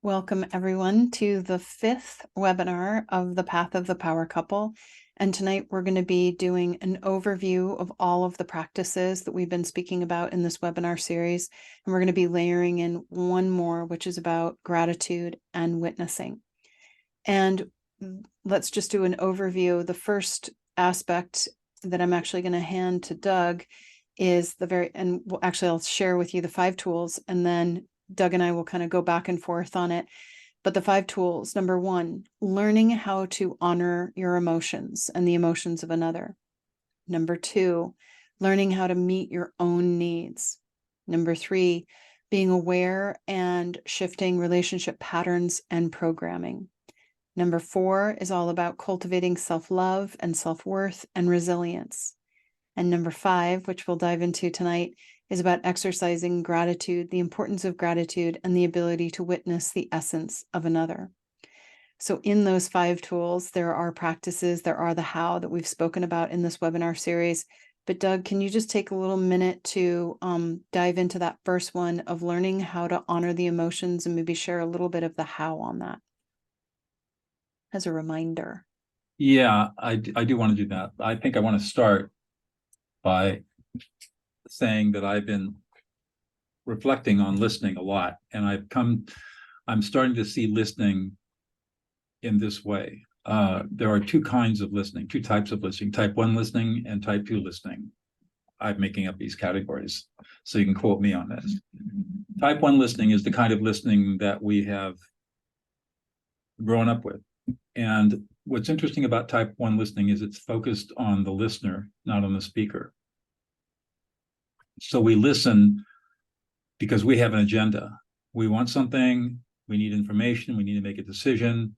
Welcome everyone to the 5th webinar of the Path of the Power Couple. And tonight we're going to be doing an overview of all of the practices that we've been speaking about in this webinar series. And we're going to be layering in one more, which is about gratitude and witnessing. And let's just do an overview. The first aspect that I'm actually going to hand to Doug is I'll share with you the 5 tools, and then Doug and I will kind of go back and forth on it. But the 5 tools: number 1, learning how to honor your emotions and the emotions of another. Number 2, learning how to meet your own needs. Number 3, being aware and shifting relationship patterns and programming. Number 4 is all about cultivating self-love and self-worth and resilience. And number 5, which we'll dive into tonight, is about exercising gratitude, the importance of gratitude, and the ability to witness the essence of another. So in those 5 tools, there are practices, there are the how that we've spoken about in this webinar series. But Doug, can you just take a little minute to dive into that first one of learning how to honor the emotions and maybe share a little bit of the how on that as a reminder? Yeah, I do want to do that. I think I want to start by saying that I've been reflecting on listening a lot, and I'm starting to see listening in this way. There are 2 kinds of listening, 2 types of listening: type 1 listening and type 2 listening. I'm making up these categories, so you can quote me on this. Type 1 listening is the kind of listening that we have grown up with. And what's interesting about type 1 listening is it's focused on the listener, not on the speaker. So we listen because we have an agenda. We want something, we need information, we need to make a decision.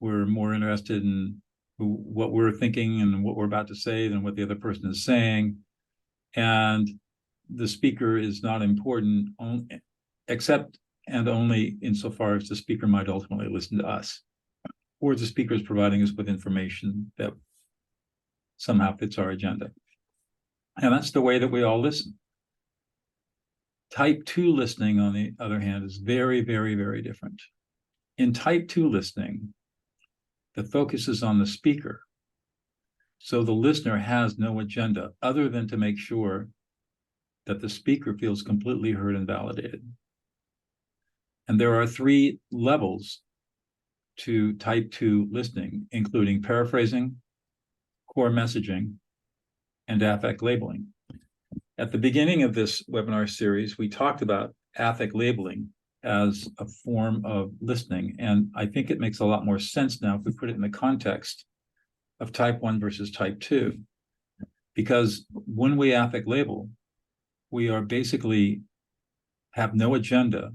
We're more interested in what we're thinking and what we're about to say than what the other person is saying. And the speaker is not important, except and only insofar as the speaker might ultimately listen to us, or the speaker is providing us with information that somehow fits our agenda. And that's the way that we all listen. Type 2 listening, on the other hand, is very, very, very different. In type 2 listening, the focus is on the speaker. So the listener has no agenda other than to make sure that the speaker feels completely heard and validated. And there are 3 levels to type 2 listening, including paraphrasing, core messaging, and affect labeling. At the beginning of this webinar series, we talked about affect labeling as a form of listening, and I think it makes a lot more sense now if we put it in the context of type 1 versus type 2, because when we affect label, we are basically have no agenda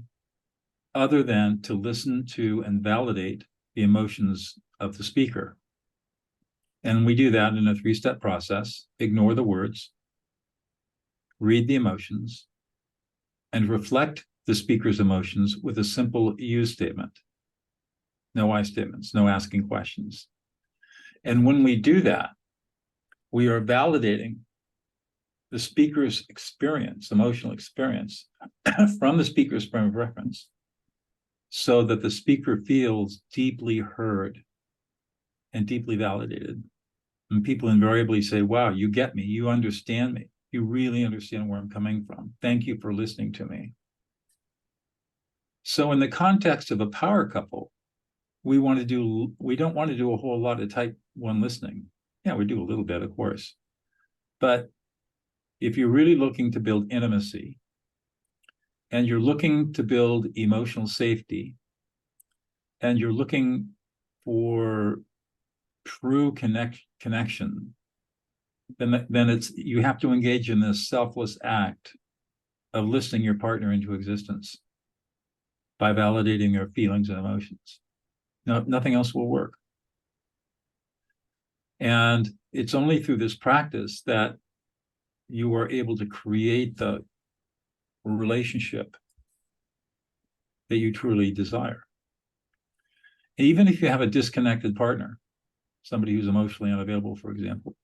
other than to listen to and validate the emotions of the speaker. And we do that in a 3-step process: ignore the words, read the emotions, and reflect the speaker's emotions with a simple you statement. No I statements, no asking questions. And when we do that, we are validating the speaker's experience, emotional experience, from the speaker's frame of reference, so that the speaker feels deeply heard and deeply validated. And people invariably say, wow, you get me, you understand me, you really understand where I'm coming from. Thank you for listening to me. So in the context of a power couple, we don't want to do a whole lot of type 1 listening. Yeah, we do a little bit, of course. But if you're really looking to build intimacy, and you're looking to build emotional safety, and you're looking for true connection, then you have to engage in this selfless act of listening your partner into existence by validating their feelings and emotions. No, nothing else will work. And it's only through this practice that you are able to create the relationship that you truly desire. Even if you have a disconnected partner, somebody who's emotionally unavailable, for example,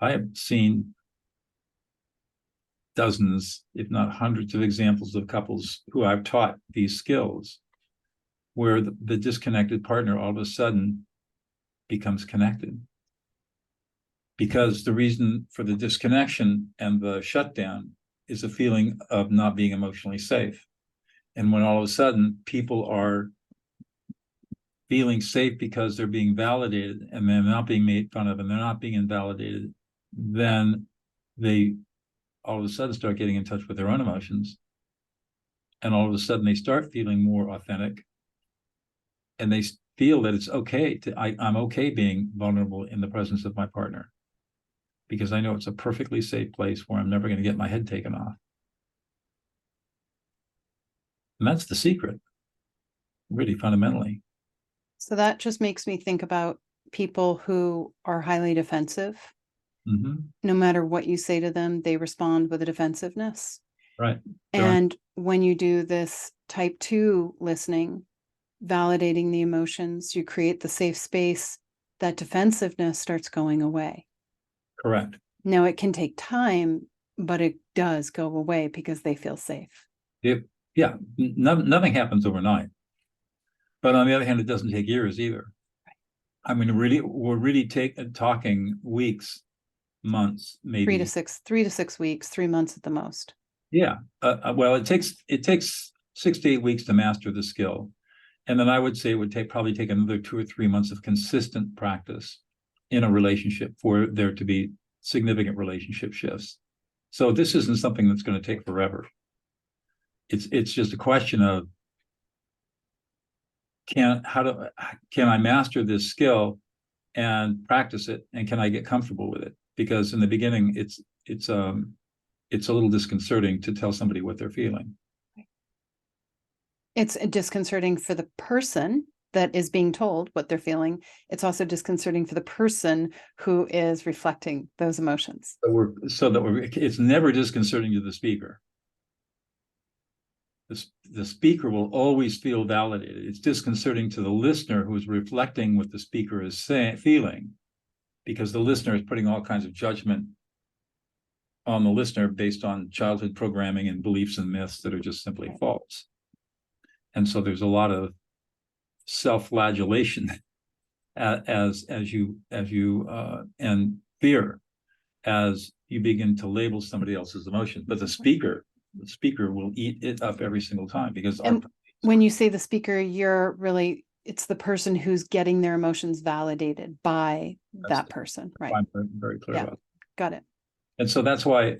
I have seen dozens, if not hundreds, of examples of couples who I've taught these skills where the disconnected partner all of a sudden becomes connected. Because the reason for the disconnection and the shutdown is a feeling of not being emotionally safe. And when all of a sudden people are feeling safe because they're being validated and they're not being made fun of and they're not being invalidated, then they all of a sudden start getting in touch with their own emotions. And all of a sudden they start feeling more authentic. And they feel that it's okay I'm okay being vulnerable in the presence of my partner, because I know it's a perfectly safe place where I'm never going to get my head taken off. And that's the secret, really fundamentally. So that just makes me think about people who are highly defensive. Mm-hmm. No matter what you say to them, they respond with a defensiveness. Right. And when you do this type 2 listening, validating the emotions, you create the safe space, that defensiveness starts going away. Correct. Now, it can take time, but it does go away because they feel safe. Nothing happens overnight. But on the other hand, it doesn't take years either. I mean, we're really talking weeks, months, maybe 3 to 6 weeks, 3 months at the most. Yeah. Well, it takes 6 to 8 weeks to master the skill. And then I would say it would probably take another 2 or 3 months of consistent practice in a relationship for there to be significant relationship shifts. So this isn't something that's going to take forever. It's just a question of can I master this skill and practice it, and can I get comfortable with it? Because in the beginning, it's a little disconcerting to tell somebody what they're feeling. It's disconcerting for the person that is being told what they're feeling. It's also disconcerting for the person who is reflecting those emotions. It's never disconcerting to the speaker. The speaker will always feel validated. It's disconcerting to the listener who is reflecting what the speaker is feeling, because the listener is putting all kinds of judgment on the listener based on childhood programming and beliefs and myths that are just simply false. And so there's a lot of self-flagellation as you and fear as you begin to label somebody else's emotion. But the speaker will eat it up every single time, because when you say the speaker, it's the person who's getting their emotions validated by that person, right? I'm very clear about. Got it. And so that's why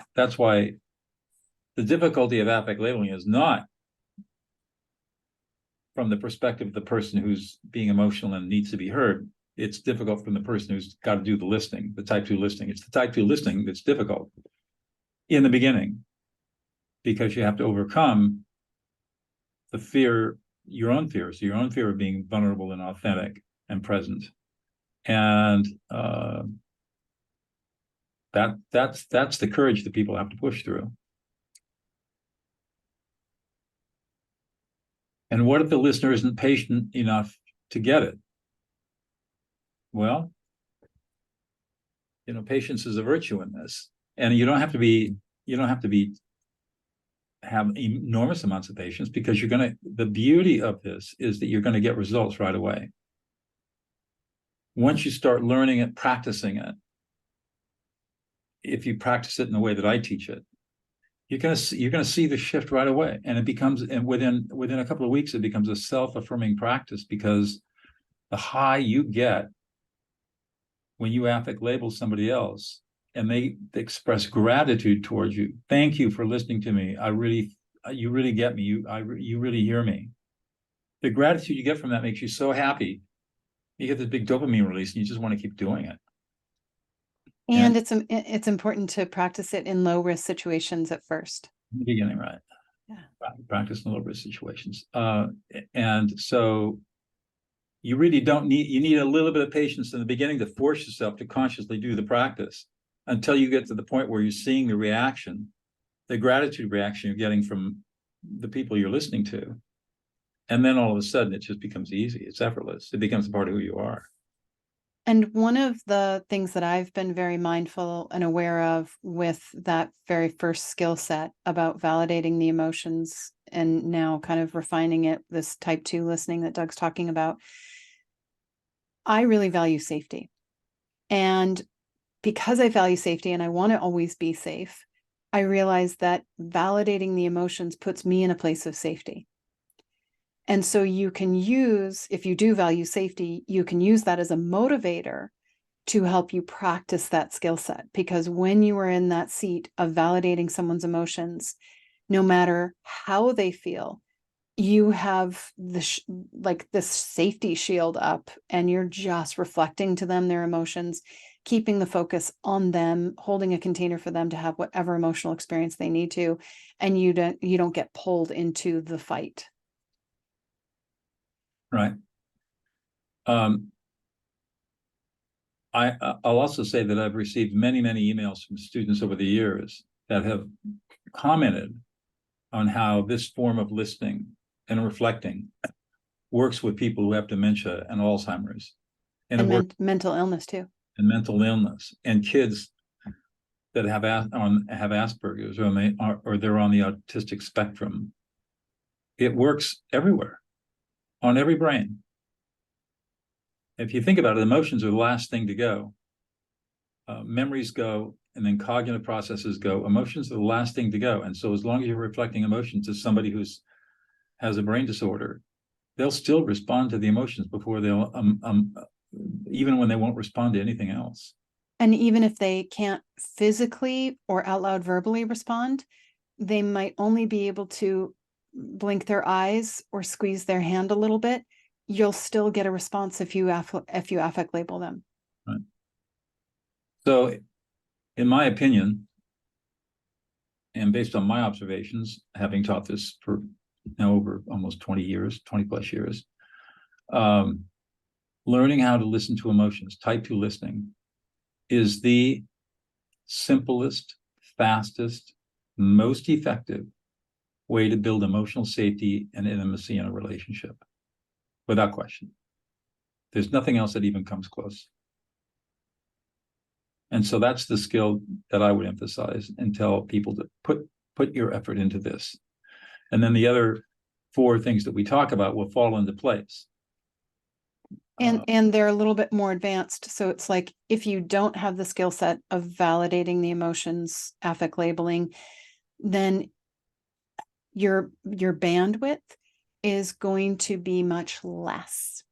the difficulty of affect labeling is not from the perspective of the person who's being emotional and needs to be heard. It's difficult from the person who's got to do the listening, the type 2 listening. It's the type 2 listening that's difficult in the beginning, because you have to overcome the fear, your own fears, your own fear of being vulnerable and authentic and present. And that's the courage that people have to push through. And what if the listener isn't patient enough to get it? Well, patience is a virtue in this, and you don't have to have enormous amounts of patience, because the beauty of this is that you're going to get results right away. Once you start learning it, practicing it, if you practice it in the way that I teach it, you're going to see the shift right away. And within a couple of weeks, it becomes a self-affirming practice, because the high you get when you affect label somebody else and they express gratitude towards you. Thank you for listening to me. You really get me. You really hear me. The gratitude you get from that makes you so happy. You get this big dopamine release, and you just want to keep doing it. And it's important to practice it in low risk situations at first. In the beginning, right? Yeah. Practice in low risk situations. And so you really you need a little bit of patience in the beginning to force yourself to consciously do the practice, until you get to the point where you're seeing the reaction, the gratitude reaction you're getting from the people you're listening to. And then all of a sudden, it just becomes easy. It's effortless. It becomes a part of who you are. And one of the things that I've been very mindful and aware of with that very first skill set about validating the emotions and now kind of refining it, this type 2 listening that Doug's talking about. I really value safety. And because I value safety and I want to always be safe, I realize that validating the emotions puts me in a place of safety. And so you can use, if you do value safety, you can use that as a motivator to help you practice that skill set. Because when you are in that seat of validating someone's emotions, no matter how they feel, you have like this safety shield up, and you're just reflecting to them their emotions, keeping the focus on them, holding a container for them to have whatever emotional experience they need to, and you don't get pulled into the fight. Right. I'll also say that I've received many, many emails from students over the years that have commented on how this form of listening and reflecting works with people who have dementia and Alzheimer's, and mental illness too, and mental illness, and kids that have Asperger's, or they're on the autistic spectrum. It works everywhere, on every brain. If you think about it, emotions are the last thing to go. Memories go, and then cognitive processes go. Emotions are the last thing to go. And so as long as you're reflecting emotions to somebody who has a brain disorder, they'll still respond to the emotions before they'll, even when they won't respond to anything else. And even if they can't physically or out loud verbally respond, they might only be able to blink their eyes or squeeze their hand a little bit. You'll still get a response if you affect label them. Right. So, in my opinion, and based on my observations, having taught this for now over almost 20 years, 20 plus years, learning how to listen to emotions, type 2 listening, is the simplest, fastest, most effective way to build emotional safety and intimacy in a relationship, without question. There's nothing else that even comes close. And so that's the skill that I would emphasize and tell people to put your effort into this. And then the other 4 things that we talk about will fall into place. And they're a little bit more advanced. So it's like, if you don't have the skill set of validating the emotions, affect labeling, then your bandwidth is going to be much less,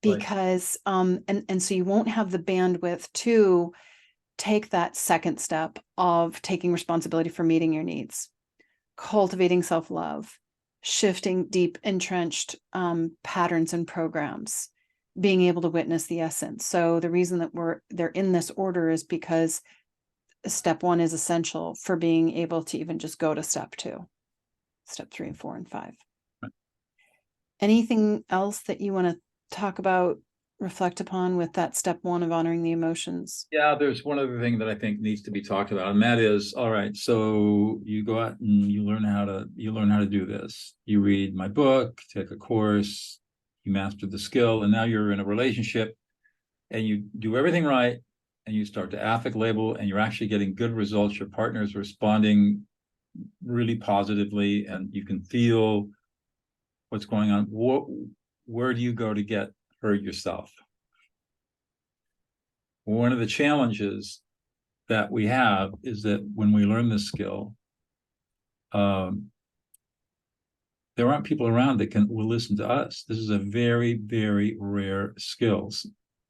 because and so you won't have the bandwidth to take that second step of taking responsibility for meeting your needs, cultivating self-love, shifting deep entrenched patterns and programs, being able to witness the essence. So the reason that they're in this order is because step 1 is essential for being able to even just go to step 2, step 3 and 4 and 5. Right. Anything else that you want to talk about, reflect upon with that step 1 of honoring the emotions? Yeah, there's one other thing that I think needs to be talked about, and that is, all right, so you go out and you learn how to do this. You read my book, take a course, you master the skill, and now you're in a relationship and you do everything right, and you start to affect label, and you're actually getting good results. Your partner is responding really positively, and you can feel what's going on. Where do you go to get hurt yourself? One of the challenges that we have is that when we learn this skill, there aren't people around that will listen to us. This is a very, very rare skill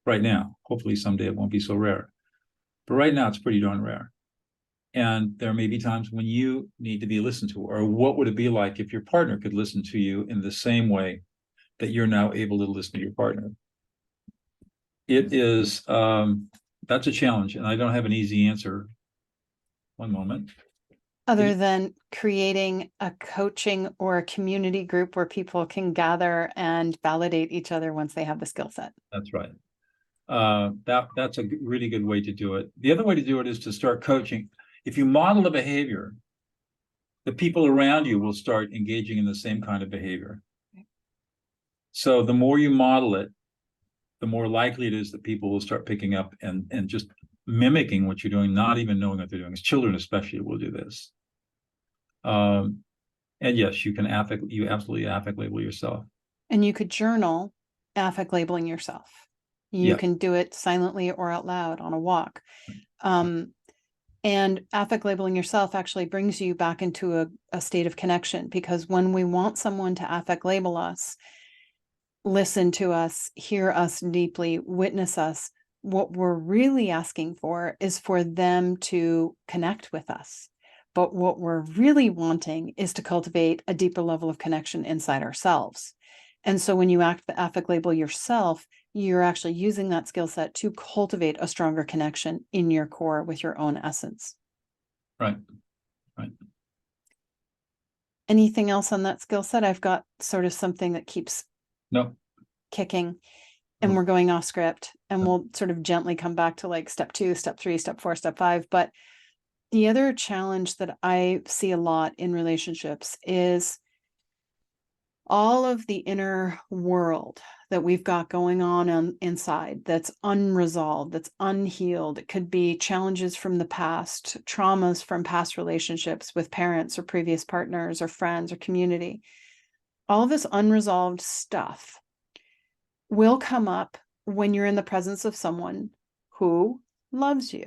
right now. Hopefully someday it won't be so rare. But right now it's pretty darn rare. And there may be times when you need to be listened to, or what would it be like if your partner could listen to you in the same way that you're now able to listen to your partner? It is, that's a challenge, and I don't have an easy answer. One moment. Other than creating a coaching or a community group where people can gather and validate each other once they have the skill set. That's right. That's a really good way to do it. The other way to do it is to start coaching. If you model the behavior, the people around you will start engaging in the same kind of behavior. So the more you model it, the more likely it is that people will start picking up and just mimicking what you're doing, not even knowing what they're doing. As children especially will do this. And And yes, you absolutely affect label yourself. And you could journal affect labeling yourself. You Yeah. can do it silently or out loud on a walk. And affect labeling yourself actually brings you back into a state of connection, because when we want someone to affect label us, listen to us, hear us deeply, witness us, what we're really asking for is for them to connect with us. But what we're really wanting is to cultivate a deeper level of connection inside ourselves. And so when you affect label yourself, you're actually using that skill set to cultivate a stronger connection in your core with your own essence. Right. Right. Anything else on that skill set? I've got sort of something that keeps No. kicking, and we're going off script, and we'll sort of gently come back to like step 2, step 3, step 4, step 5. But the other challenge that I see a lot in relationships is all of the inner world that we've got going on inside that's unresolved, that's unhealed. It could be challenges from the past, traumas from past relationships with parents or previous partners or friends or community. All this unresolved stuff will come up when you're in the presence of someone who loves you.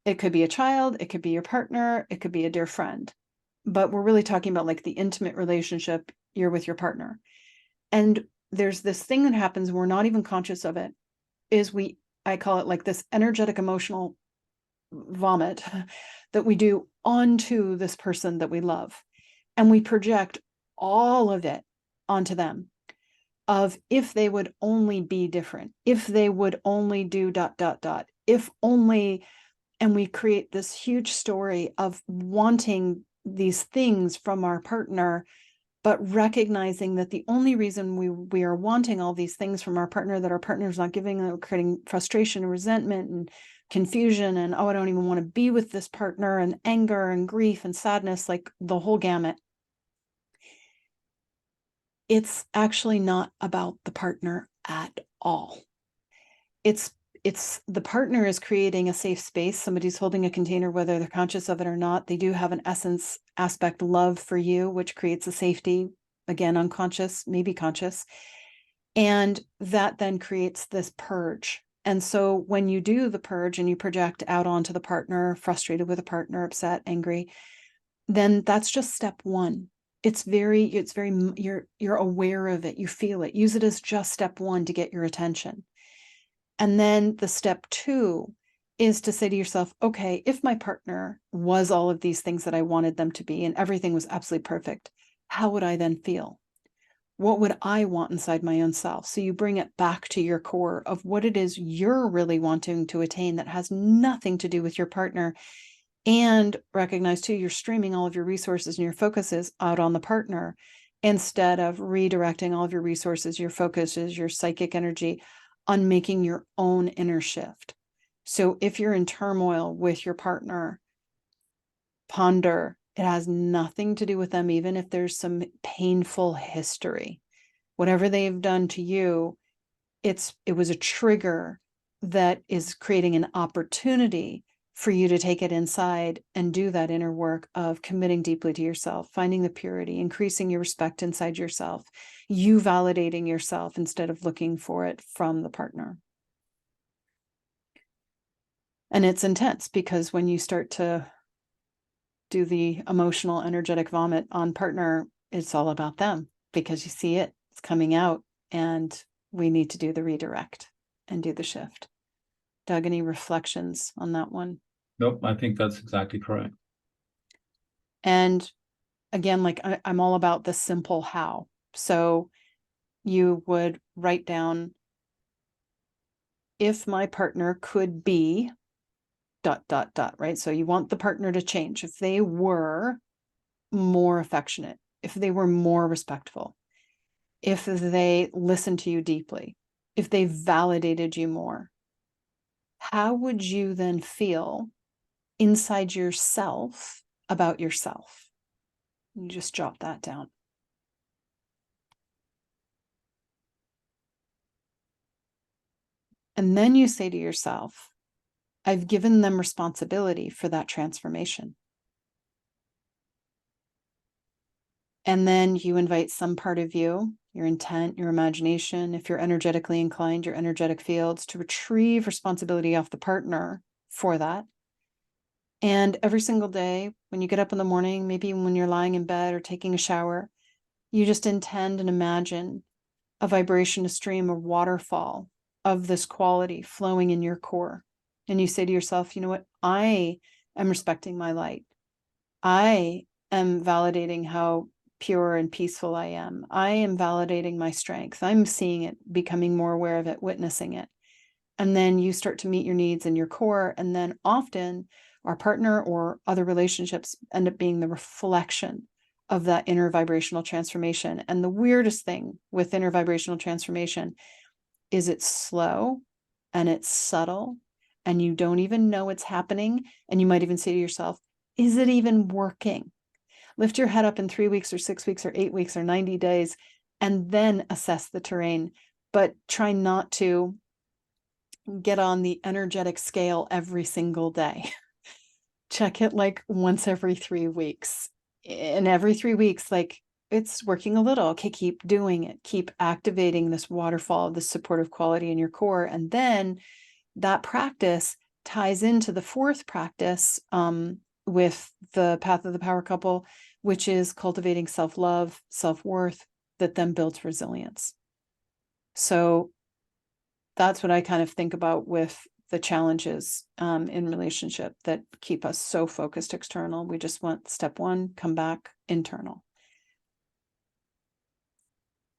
It could be a child, it could be your partner, it could be a dear friend. But we're really talking about like the intimate relationship you're with your partner. And there's this thing that happens, we're not even conscious of it, is I call it like this energetic emotional vomit that we do onto this person that we love. And we project all of it onto them, of if they would only be different, if they would only do ... if only, and we create this huge story of wanting these things from our partner, but recognizing that the only reason we are wanting all these things from our partner that our partner is not giving, we're creating frustration and resentment and confusion and, oh, I don't even want to be with this partner, and anger and grief and sadness, like the whole gamut. It's actually not about the partner at all. It's the partner is creating a safe space. Somebody's holding a container, whether they're conscious of it or not. They do have an essence aspect, love for you, which creates a safety, again, unconscious, maybe conscious. And that then creates this purge. And so when you do the purge and you project out onto the partner, frustrated with a partner, upset, angry, then that's just step 1. It's very, you're aware of it. You feel it. Use it as just step 1 to get your attention. And then the step 2 is to say to yourself, okay, if my partner was all of these things that I wanted them to be and everything was absolutely perfect, how would I then feel? What would I want inside my own self? So you bring it back to your core of what it is you're really wanting to attain that has nothing to do with your partner. And recognize too, you're streaming all of your resources and your focuses out on the partner instead of redirecting all of your resources, your focuses, your psychic energy on making your own inner shift. So if you're in turmoil with your partner, ponder, it has nothing to do with them, even if there's some painful history. Whatever they've done to you, it was a trigger that is creating an opportunity for you to take it inside and do that inner work of committing deeply to yourself, finding the purity, increasing your respect inside yourself, you validating yourself instead of looking for it from the partner. And it's intense, because when you start to do the emotional, energetic vomit on partner, it's all about them, because you see it's coming out, and we need to do the redirect and do the shift. Doug, any reflections on that one? Nope, I think that's exactly correct. And again, like I'm all about the simple how. So you would write down, if my partner could be ... right? So you want the partner to change. If they were more affectionate, if they were more respectful, if they listened to you deeply, if they validated you more, how would you then feel inside yourself about yourself? You just jot that down. And then you say to yourself, I've given them responsibility for that transformation. And then you invite some part of you, your intent, your imagination, if you're energetically inclined, your energetic fields, to retrieve responsibility off the partner for that. And every single day, when you get up in the morning, maybe when you're lying in bed or taking a shower, you just intend and imagine a vibration, a stream, a waterfall of this quality flowing in your core. And you say to yourself, you know what? I am respecting my light. I am validating how pure and peaceful I am. I am validating my strength. I'm seeing it, becoming more aware of it, witnessing it. And then you start to meet your needs in your core. And then often our partner or other relationships end up being the reflection of that inner vibrational transformation. And the weirdest thing with inner vibrational transformation is it's slow and it's subtle and you don't even know it's happening. And you might even say to yourself, is it even working? Lift your head up in 3 weeks or 6 weeks or 8 weeks or 90 days and then assess the terrain. But try not to get on the energetic scale every single day. Check it like once every 3 weeks. And every 3 weeks, like it's working a little. Okay, keep doing it. Keep activating this waterfall, this supportive quality in your core. And then that practice ties into the fourth practice with the path of the power couple, which is cultivating self-love, self-worth, that then builds resilience. So that's what I kind of think about with the challenges in relationship that keep us so focused external. We just want step one, come back internal.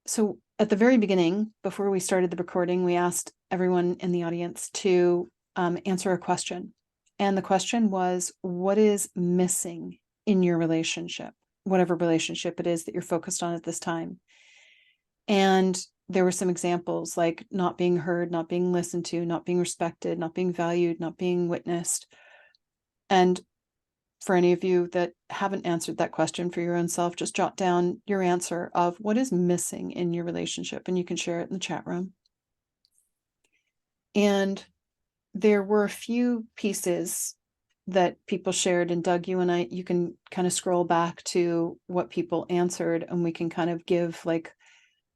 So at the very beginning, before we started the recording, we asked everyone in the audience to answer a question. And the question was, what is missing in your relationship, whatever relationship it is that you're focused on at this time? And there were some examples like not being heard, not being listened to, not being respected, not being valued, not being witnessed. And for any of you that haven't answered that question for your own self, just jot down your answer of what is missing in your relationship, and you can share it in the chat room. And there were a few pieces that people shared, and Doug, you and I, you can kind of scroll back to what people answered, and we can kind of give like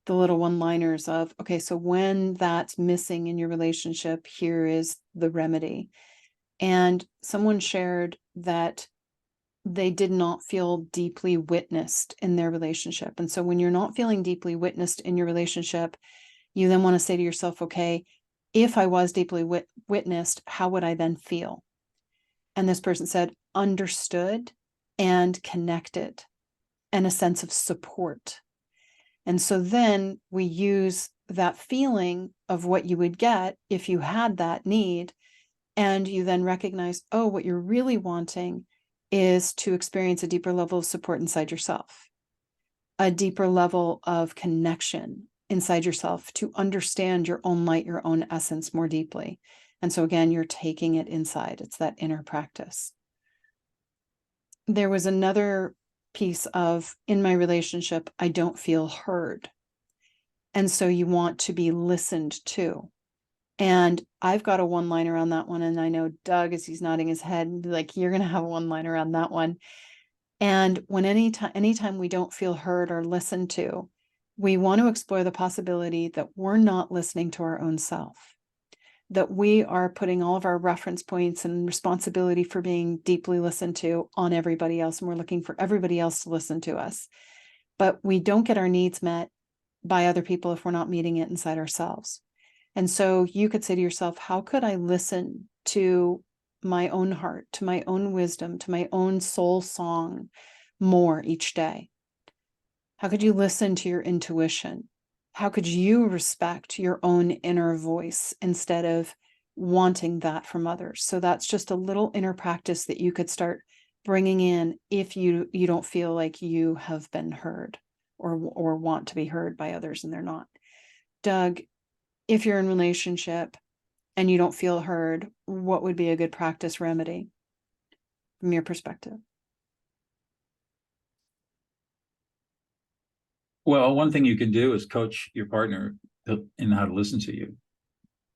the little one-liners of, okay, so when that's missing in your relationship, here is the remedy. And someone shared that they did not feel deeply witnessed in their relationship. And so when you're not feeling deeply witnessed in your relationship, you then want to say to yourself, okay, if I was deeply witnessed, how would I then feel? And this person said, understood and connected, and a sense of support. And so then we use that feeling of what you would get if you had that need. And you then recognize, oh, what you're really wanting is to experience a deeper level of support inside yourself, a deeper level of connection inside yourself, to understand your own light, your own essence more deeply. And so again, you're taking it inside. It's that inner practice. There was another piece of, in my relationship, I don't feel heard. And so you want to be listened to. And I've got a one-liner on that one. And I know Doug, as he's nodding his head, like, you're going to have a one-liner on that one. And when anytime we don't feel heard or listened to, we want to explore the possibility that we're not listening to our own self, that we are putting all of our reference points and responsibility for being deeply listened to on everybody else. And we're looking for everybody else to listen to us. But we don't get our needs met by other people if we're not meeting it inside ourselves. And so you could say to yourself, how could I listen to my own heart, to my own wisdom, to my own soul song more each day? How could you listen to your intuition? How could you respect your own inner voice instead of wanting that from others? So that's just a little inner practice that you could start bringing in if you don't feel like you have been heard or want to be heard by others and they're not. Doug, if you're in relationship and you don't feel heard, what would be a good practice remedy from your perspective? Well, one thing you can do is coach your partner in how to listen to you.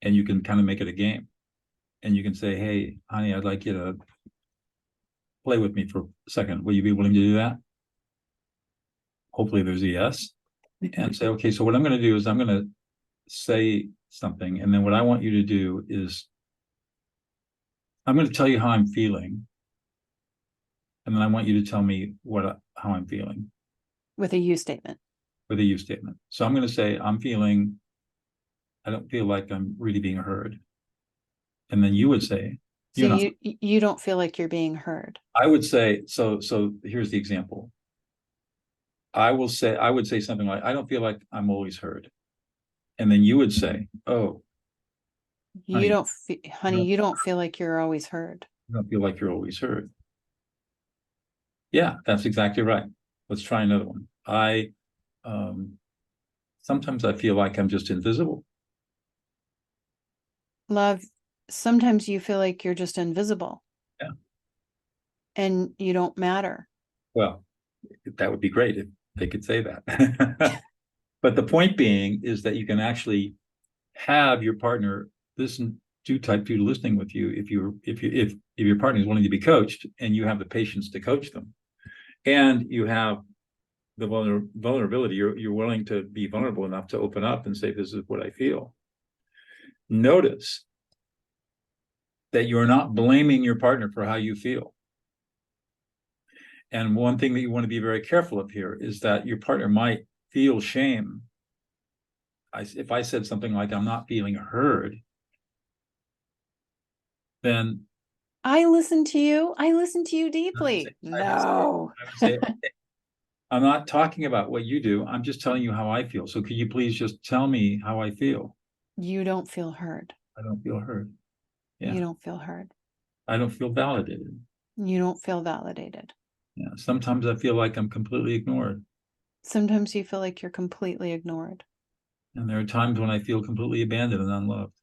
And you can kind of make it a game. And you can say, hey, honey, I'd like you to play with me for a second. Will you be willing to do that? hopefully there's a yes, and say, okay, so what I'm going to do is I'm going to say something, and then what I want you to do is I'm going to tell you how I'm feeling, and then I want you to tell me how I'm feeling With a you statement. with a you statement. So I'm going to say I'm feeling, I don't feel like I'm really being heard, and then you would say, So you're not. you don't feel like you're being heard. I would say, so here's the example. I would say something like, I don't feel like I'm always heard, and then you would say, oh, You honey, don't honey, you don't feel like you're always heard. you don't feel like you're always heard. Yeah, that's exactly right. Let's try another one. Um, sometimes I feel like I'm just invisible. Love, sometimes you feel like you're just invisible. Yeah. And you don't matter. Well, that would be great if they could say that. But the point being is that you can actually have your partner do type 2 listening with you if your partner is willing to be coached, and you have the patience to coach them, and you have the vulnerability. You're willing to be vulnerable enough to open up and say, this is what I feel. Notice that you're not blaming your partner for how you feel. And one thing that you want to be very careful of here is that your partner might feel shame. If I said something like, I'm not feeling heard, then I listen to you. I listen to you I deeply. would say, No. I'm not talking about what you do. I'm just telling you how I feel. So could you please just tell me how I feel? You don't feel heard. I don't feel heard. Yeah. You don't feel heard. I don't feel validated. You don't feel validated. Yeah. Sometimes I feel like I'm completely ignored. Sometimes you feel like you're completely ignored. And there are times when I feel completely abandoned and unloved.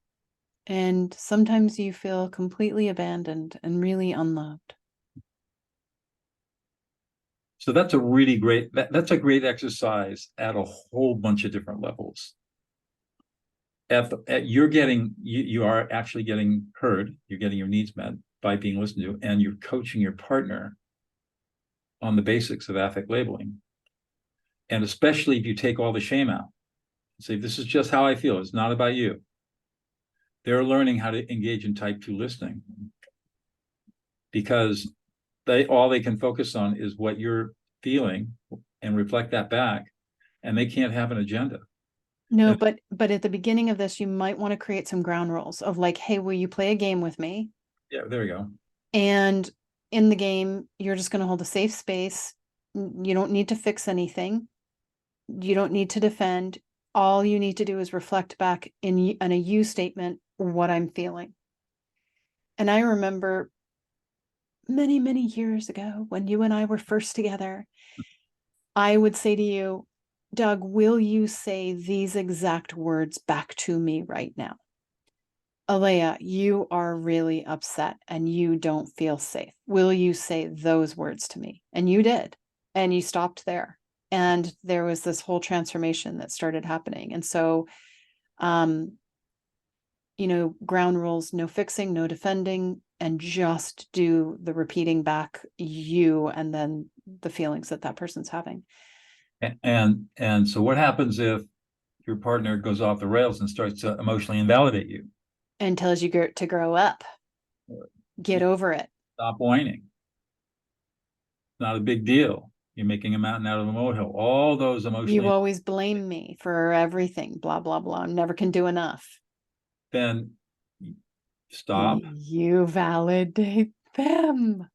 And sometimes you feel completely abandoned and really unloved. So that's a really great, that's a great exercise at a whole bunch of different levels. You are actually getting heard. You're getting your needs met by being listened to, and you're coaching your partner on the basics of affect labeling. And especially if you take all the shame out, say, this is just how I feel. It's not about you. They're learning how to engage in type 2 listening, because all they can focus on is what you're feeling and reflect that back, and they can't have an agenda. No, And, but at the beginning of this, you might want to create some ground rules of like, hey, will you play a game with me? yeah, there we go. And in the game, you're just going to hold a safe space. You don't need to fix anything. You don't need to defend. All you need to do is reflect back in a you statement what I'm feeling. And I remember many, many years ago when you and I were first together, I would say to you, Doug, will you say these exact words back to me right now? Alea, you are really upset and you don't feel safe. Will you say those words to me? And you did. And you stopped there. And there was this whole transformation that started happening. And so, ground rules, no fixing, no defending, and just do the repeating back you and then the feelings that person's having. And so what happens if your partner goes off the rails and starts to emotionally invalidate you and tells you to grow up, get over it, stop whining, not a big deal, you're making a mountain out of a molehill, all those emotionally, you always blame me for everything, blah blah blah, never can do enough, then stop, you validate them.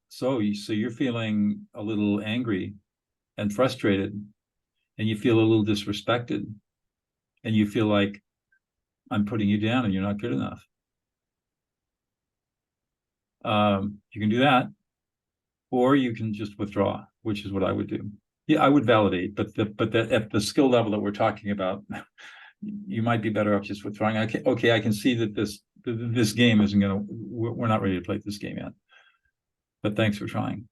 So you're feeling a little angry and frustrated, and you feel a little disrespected, and you feel like I'm putting you down and you're not good enough. You can do that, or you can just withdraw, which is what I would do. Yeah, I would validate, but at the skill level that we're talking about, you might be better off just withdrawing. I can see that this game isn't gonna. We're not ready to play this game yet, but thanks for trying.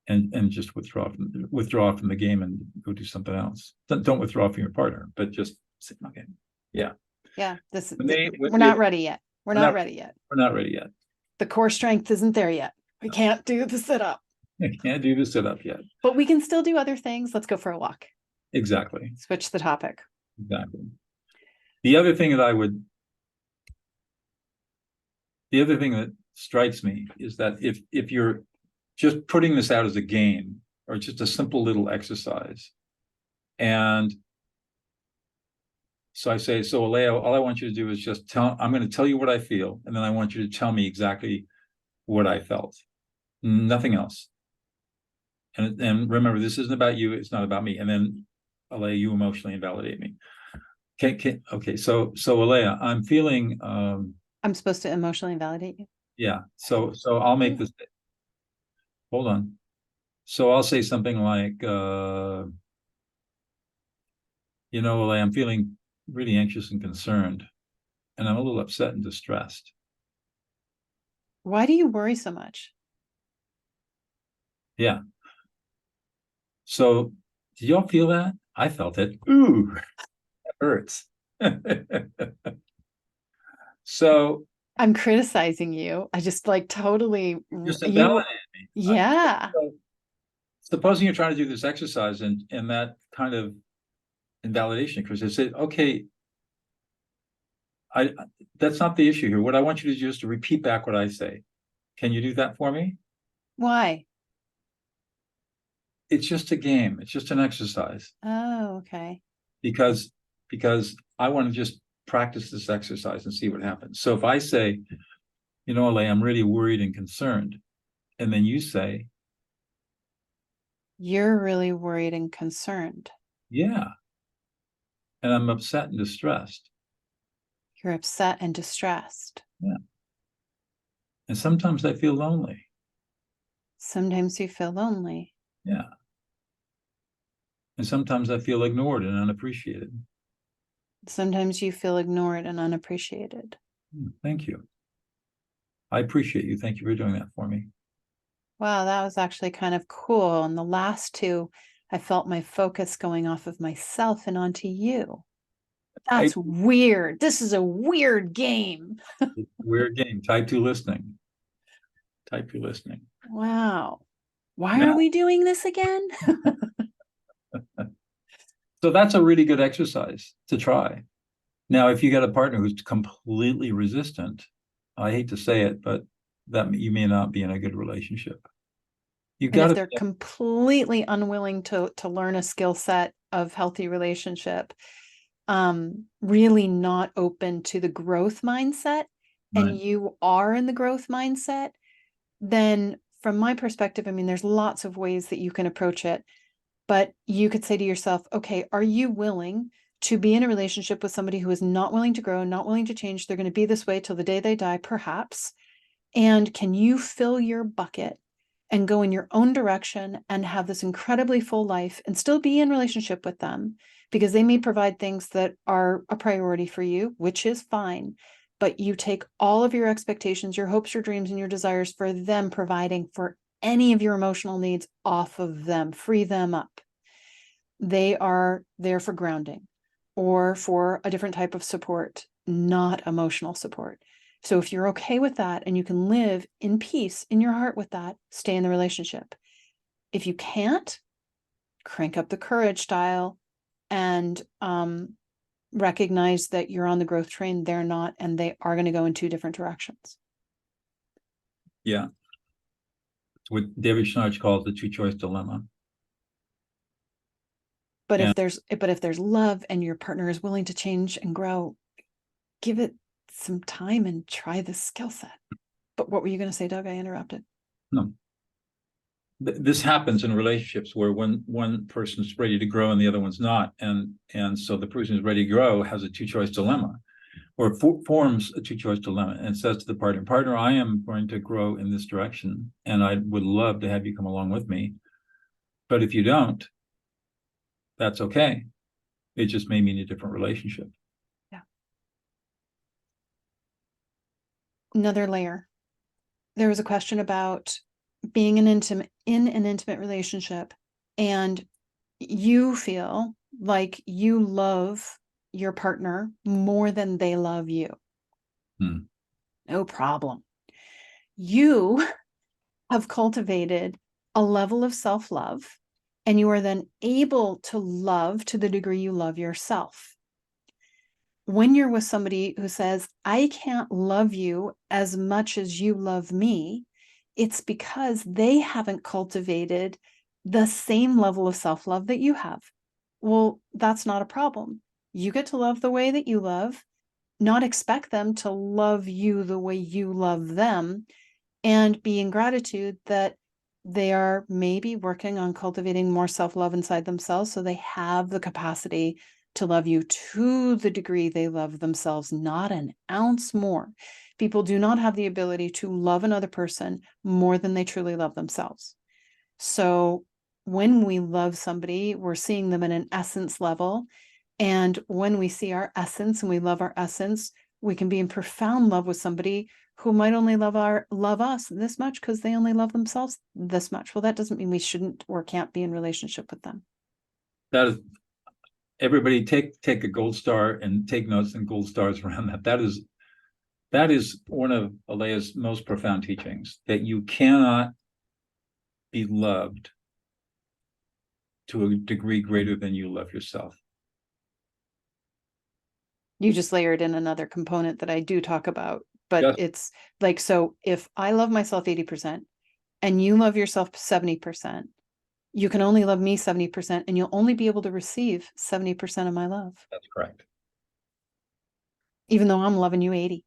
And just withdraw from the game and go do something else. Don't withdraw from your partner, but just say, okay, yeah. We're not ready yet. We're not ready yet. We're not ready yet. The core strength isn't there yet. We can't do the sit-up. I can't do the sit-up yet. But we can still do other things. Let's go for a walk. Exactly. Switch the topic. Exactly. The other thing that strikes me is that if you're just putting this out as a game or just a simple little exercise, and so I say, so Aleo, all I want you to do is just I'm going to tell you what I feel, and then I want you to tell me exactly what I felt. Nothing else. And remember, this isn't about you, it's not about me. And then Alea, you emotionally invalidate me. Okay, so Alea, I'm feeling I'm supposed to emotionally validate you. yeah. So I'll make this. Hold on. So I'll say something like, Alea, I'm feeling really anxious and concerned, and I'm a little upset and distressed. Why do you worry so much? Yeah. So did y'all feel that? I felt it. Ooh, that hurts. So I'm criticizing you. I just like totally just you. invalidate me. Yeah. So supposing you're trying to do this exercise and that kind of invalidation, because I said, okay, I that's not the issue here. What I want you to do is to repeat back what I say. Can you do that for me? Why? It's just a game. It's just an exercise Oh, okay. because I want to just practice this exercise and see what happens. So if I say, Alay, I'm really worried and concerned, and then you say, You're really worried and concerned. yeah, and I'm upset and distressed. You're upset and distressed. Yeah. And sometimes I feel lonely. Sometimes you feel lonely. Yeah. And sometimes I feel ignored and unappreciated. Sometimes you feel ignored and unappreciated. Thank you. I appreciate you. Thank you for doing that for me. Wow, that was actually kind of cool. And the last two, I felt my focus going off of myself and onto you. That's weird. This is a weird game. Weird game. Type 2 listening. Type 2 listening. Wow. Why are Now, we doing this again? so that's a really good exercise to try. Now, if you got a partner who's completely resistant, I hate to say it, but that you may not be in a good relationship. You've And got if to, they're completely unwilling to learn a skill set of healthy relationship, really not open to the growth mindset, and right, you are in the growth mindset, then from my perspective, I mean, there's lots of ways that you can approach it, but you could say to yourself, okay, are you willing to be in a relationship with somebody who is not willing to grow, not willing to change? They're going to be this way till the day they die, perhaps. And can you fill your bucket and go in your own direction and have this incredibly full life and still be in relationship with them? Because they may provide things that are a priority for you, which is fine. But you take all of your expectations, your hopes, your dreams, and your desires for them providing for any of your emotional needs off of them, free them up. They are there for grounding or for a different type of support, not emotional support. So if you're okay with that and you can live in peace in your heart with that, stay in the relationship. If you can't, crank up the courage dial and recognize that you're on the growth train, they're not, and they are going to go in two different directions. yeah. It's what David Schnarch calls the two-choice dilemma. But And if there's love and your partner is willing to change and grow, give it some time and try this skill set. But what were you going to say, Doug? I interrupted. no, this happens in relationships where one person's ready to grow and the other one's not, and so the person who's ready to grow has a two-choice dilemma, or forms a two-choice dilemma, and says to the partner, I am going to grow in this direction, and I would love to have you come along with me, but if you don't, that's okay. It just may mean a different relationship. Yeah. Another layer. There was a question about being in an intimate relationship, and you feel like you love your partner more than they love you. No problem. You have cultivated a level of self-love, and you are then able to love to the degree you love yourself. When you're with somebody who says, I can't love you as much as you love me, it's because they haven't cultivated the same level of self-love that you have. Well, that's not a problem. You get to love the way that you love, not expect them to love you the way you love them, and be in gratitude that they are maybe working on cultivating more self-love inside themselves, so they have the capacity to love you to the degree they love themselves, not an ounce more. People do not have the ability to love another person more than they truly love themselves. So when we love somebody, we're seeing them at an essence level. And when we see our essence and we love our essence, we can be in profound love with somebody who might only love us this much because they only love themselves this much. Well, that doesn't mean we shouldn't or can't be in relationship with them. That is, everybody take a gold star and take notes and gold stars around that. That is one of Alea's most profound teachings, that you cannot be loved to a degree greater than you love yourself. You just layered in another component that I do talk about, but Yes. it's like, so if I love myself 80% and you love yourself 70%, you can only love me 70% and you'll only be able to receive 70% of my love. That's correct. Even though I'm loving you 80.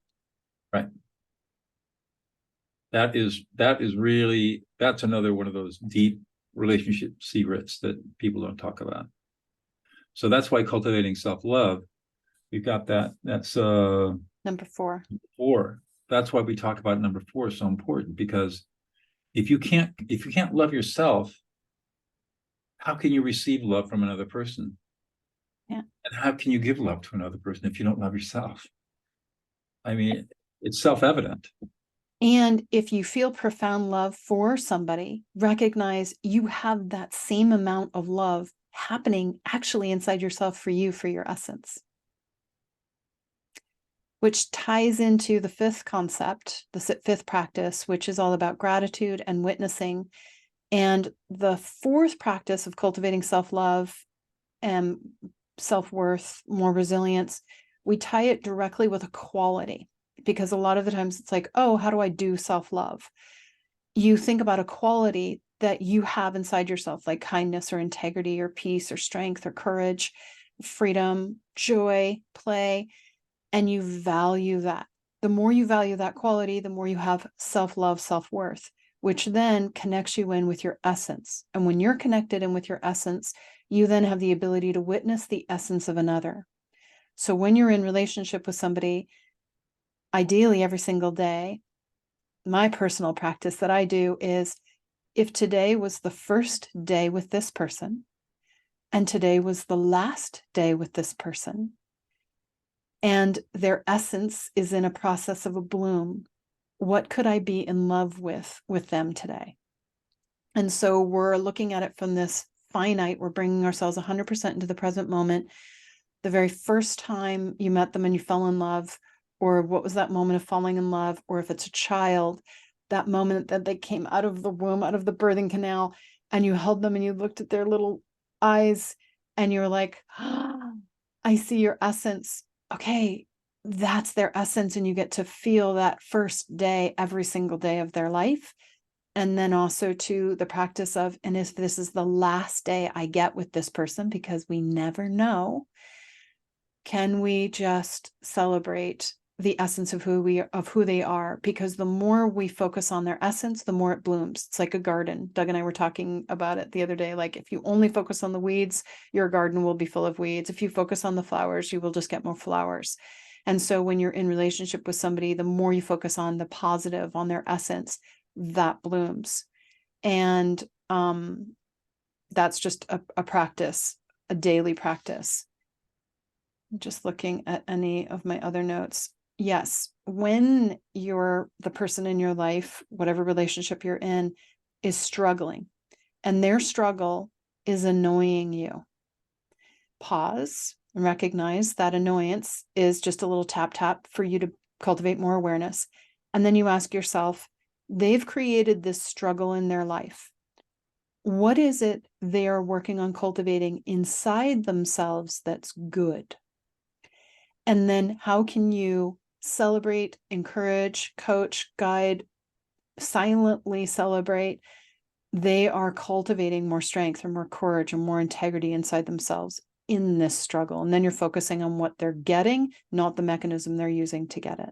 Right. That is really, that's another one of those deep relationship secrets that people don't talk about. So that's why cultivating self-love, we've got that. That's Number 4. That's why we talk about number 4 is so important, because if you can't love yourself, how can you receive love from another person? Yeah. And how can you give love to another person if you don't love yourself? I mean, it's self-evident. And if you feel profound love for somebody, recognize you have that same amount of love happening actually inside yourself for you, for your essence. Which ties into the 5th concept, the 5th practice, which is all about gratitude and witnessing. And the 4th practice of cultivating self-love and self-worth, more resilience, we tie it directly with equality, because a lot of the times it's like, oh, how do I do self-love? You think about a quality that you have inside yourself, like kindness or integrity or peace or strength or courage, freedom, joy, play, and you value that. The more you value that quality, the more you have self-love, self-worth, which then connects you in with your essence. And when you're connected in with your essence, you then have the ability to witness the essence of another. So when you're in relationship with somebody, ideally every single day, my personal practice that I do is, if today was the first day with this person, and today was the last day with this person, and their essence is in a process of a bloom, what could I be in love with them today? And so we're looking at it from this finite, we're bringing ourselves 100% into the present moment. The very first time you met them and you fell in love, or what was that moment of falling in love, or if it's a child, that moment that they came out of the womb, out of the birthing canal, and you held them and you looked at their little eyes and you were like, oh, I see your essence. Okay, that's their essence. And you get to feel that first day, every single day of their life. And then also to the practice of, and if this is the last day I get with this person, because we never know, can we just celebrate the essence of who they are? Because the more we focus on their essence, the more it blooms. It's like a garden. Doug and I were talking about it the other day. Like, if you only focus on the weeds, your garden will be full of weeds. If you focus on the flowers, you will just get more flowers. And so when you're in relationship with somebody, the more you focus on the positive, on their essence, that blooms. And that's just a practice, a daily practice. Just looking at any of my other notes. Yes, when the person in your life, whatever relationship you're in, is struggling and their struggle is annoying you, pause and recognize that annoyance is just a little tap tap for you to cultivate more awareness. And then you ask yourself, they've created this struggle in their life. What is it they are working on cultivating inside themselves that's good? And then how can you celebrate, encourage, coach, guide, silently celebrate? They are cultivating more strength or more courage or more integrity inside themselves in this struggle. And then you're focusing on what they're getting, not the mechanism they're using to get it.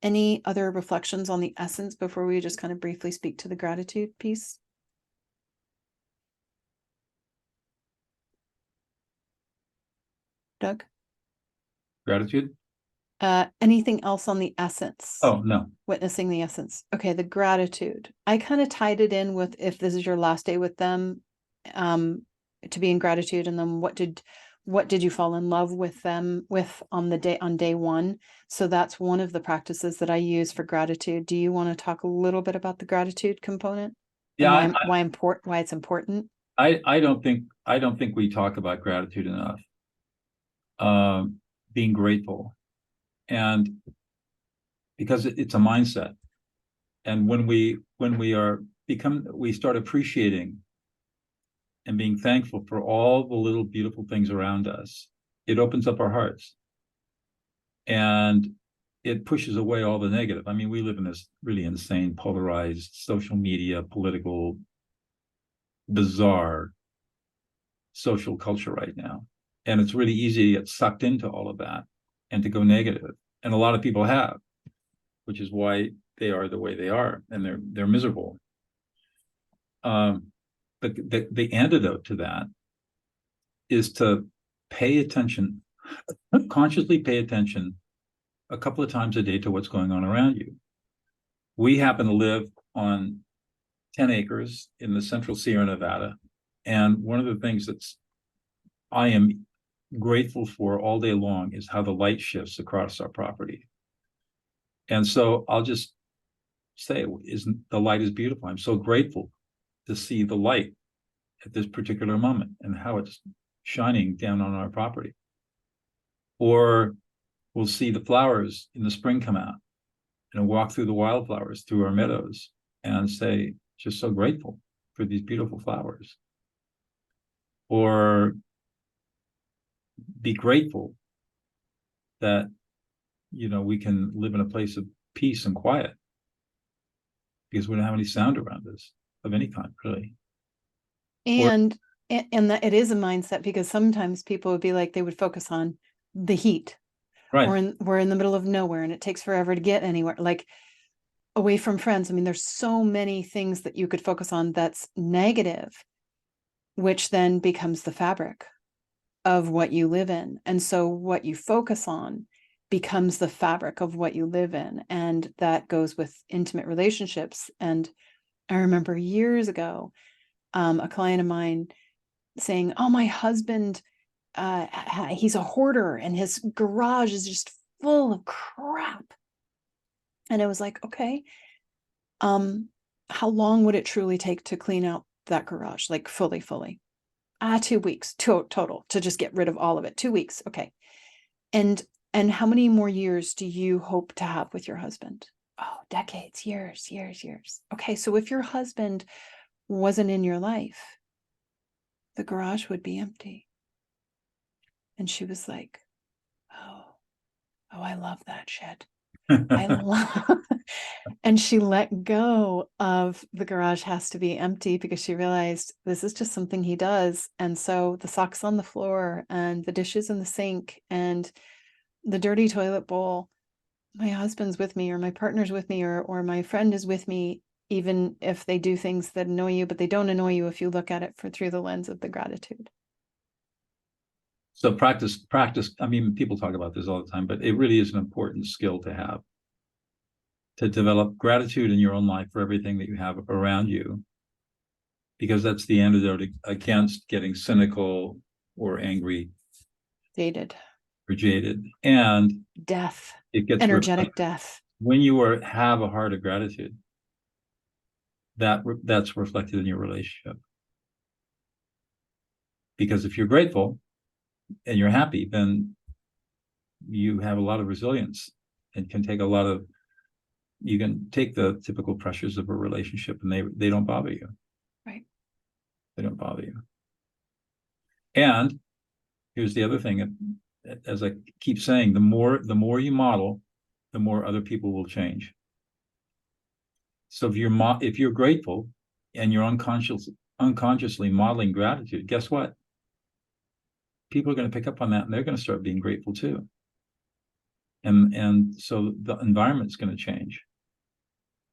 Any other reflections on the essence before we just kind of briefly speak to the gratitude piece? Doug? Gratitude? Anything else on the essence? Oh, no. Witnessing the essence. Okay, the gratitude. I kind of tied it in with if this is your last day with them, to be in gratitude, and then what did you fall in love with them with on day one? So that's one of the practices that I use for gratitude. Do you want to talk a little bit about the gratitude component and Yeah, why it's important? I don't think we talk about gratitude enough. Being grateful, and because it's a mindset, and when we we start appreciating and being thankful for all the little beautiful things around us, it opens up our hearts and it pushes away all the negative. I mean, we live in this really insane, polarized, social media, political, bizarre social culture right now. And it's really easy to get sucked into all of that and to go negative. And a lot of people have, which is why they are the way they are, and they're miserable. But the antidote to that is to pay attention, consciously pay attention a couple of times a day to what's going on around you. We happen to live on 10 acres in the central Sierra Nevada. And one of the things I am grateful for all day long is how the light shifts across our property. And so I'll just say, the light is beautiful. I'm so grateful to see the light at this particular moment and how it's shining down on our property. Or we'll see the flowers in the spring come out and walk through the wildflowers through our meadows and say, just so grateful for these beautiful flowers. Or be grateful that, we can live in a place of peace and quiet because we don't have any sound around us of any kind, really. And that it is a mindset, because sometimes people would be like, they would focus on the heat, Right. or we're in the middle of nowhere and it takes forever to get anywhere, like away from friends. I mean, there's so many things that you could focus on that's negative, which then becomes the fabric of what you live in. And so what you focus on becomes the fabric of what you live in. And that goes with intimate relationships. And I remember years ago, a client of mine saying, oh, my husband, he's a hoarder and his garage is just full of crap. And I was like, okay, how long would it truly take to clean out that garage? Like fully? 2 weeks total to just get rid of all of it. 2 weeks. Okay. And how many more years do you hope to have with your husband? Oh, decades, years. Okay. So if your husband wasn't in your life, the garage would be empty. And she was like, oh, I love that shit. I love, and she let go of the garage has to be empty, because she realized this is just something he does. And so the socks on the floor and the dishes in the sink and the dirty toilet bowl, my husband's with me, or my partner's with me, or my friend is with me, even if they do things that annoy you, but they don't annoy you if you look at it through the lens of the gratitude. So practice. I mean, people talk about this all the time, but it really is an important skill to have, to develop gratitude in your own life for everything that you have around you, because that's the antidote against getting cynical or angry, Jaded. or jaded. And Death. it gets Energetic death. when you have a heart of gratitude, that's reflected in your relationship. Because if you're grateful and you're happy, then you have a lot of resilience and you can take the typical pressures of a relationship and they don't bother you. They don't bother you. And here's the other thing, as I keep saying, the more you model, the more other people will change. So if you're grateful and you're unconsciously modeling gratitude, guess what? People are going to pick up on that, and they're going to start being grateful too. And so the environment's going to change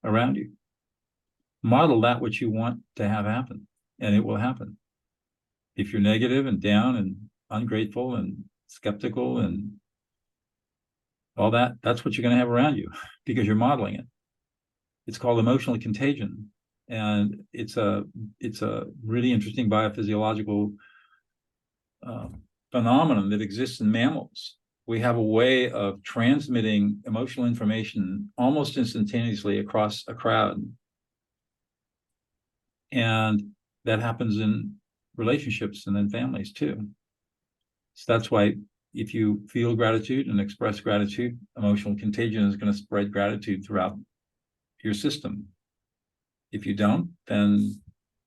around you. Model that which you want to have happen, and it will happen. If you're negative and down and ungrateful and skeptical and all that, that's what you're going to have around you because you're modeling it. It's called emotional contagion, and it's a really interesting biophysiological phenomenon that exists in mammals. We have a way of transmitting emotional information almost instantaneously across a crowd, and that happens in relationships and in families too. So that's why if you feel gratitude and express gratitude, emotional contagion is going to spread gratitude throughout your system. If you don't, then